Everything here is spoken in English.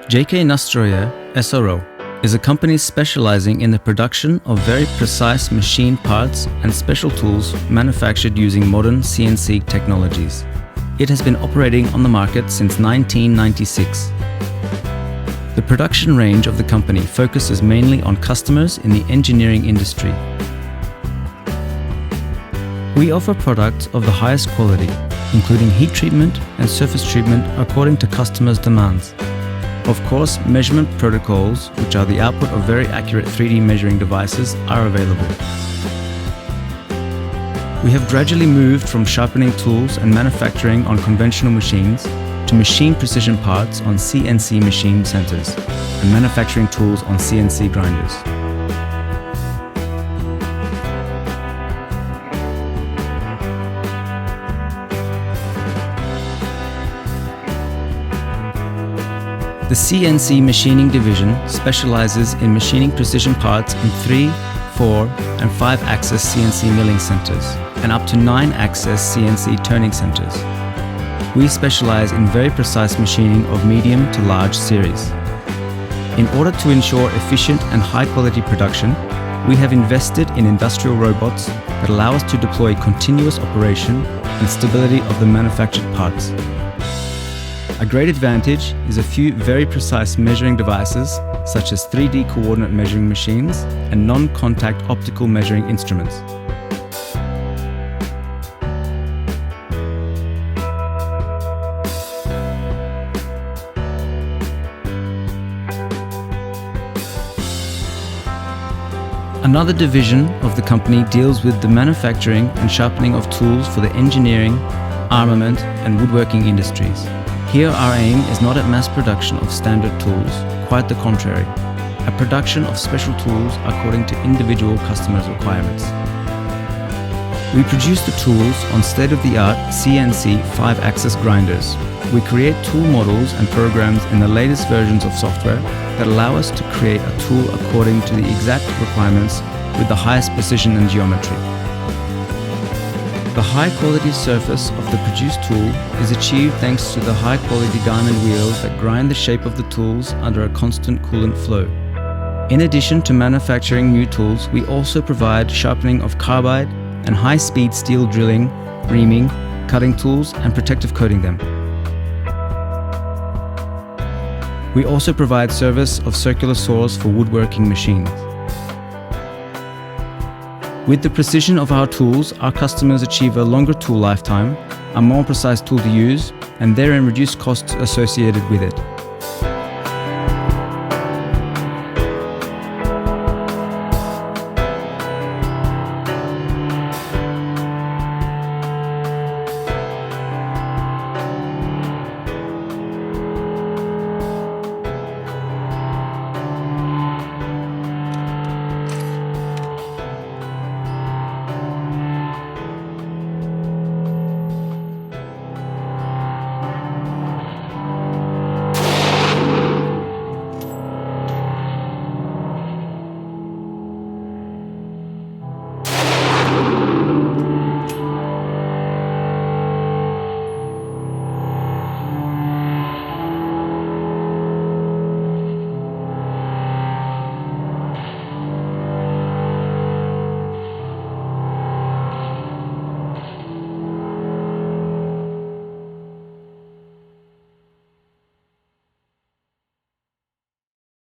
Nástroje, s.r.o. is a company specializing in the production of very precise machine parts and special tools manufactured using modern CNC technologies. It has been operating on the market since 1996. The production range of the company focuses mainly on customers in the engineering industry. We offer products of the highest quality, including heat treatment and surface treatment according to customers' demands. Of course, measurement protocols, which are the output of very accurate 3D measuring devices, are available. We have gradually moved from sharpening tools and manufacturing on conventional machines to machine precision parts on CNC machine centers and manufacturing tools on CNC grinders. The CNC machining division specializes in machining precision parts in 3, 4, and 5-axis CNC milling centers and up to 9-axis CNC turning centers. We specialize in very precise machining of medium to large series. In order to ensure efficient and high-quality production, we have invested in industrial robots that allow us to deploy continuous operation and stability of the manufactured parts. A great advantage is a few very precise measuring devices such as 3D coordinate measuring machines and non-contact optical measuring instruments. Another division of the company deals with the manufacturing and sharpening of tools for the engineering, armament, and woodworking industries. Here our aim is not at mass production of standard tools, quite the contrary, a production of special tools according to individual customers' requirements. We produce the tools on state-of-the-art CNC 5-axis grinders. We create tool models and programs in the latest versions of software that allow us to create a tool according to the exact requirements with the highest precision and geometry. The high-quality surface of the produced tool is achieved thanks to the high-quality diamond wheels that grind the shape of the tools under a constant coolant flow. In addition to manufacturing new tools, we also provide sharpening of carbide and high-speed steel drilling, reaming, cutting tools, and protective coating them. We also provide service of circular saws for woodworking machines. With the precision of our tools, our customers achieve a longer tool lifetime, a more precise tool to use, and therein reduce costs associated with it.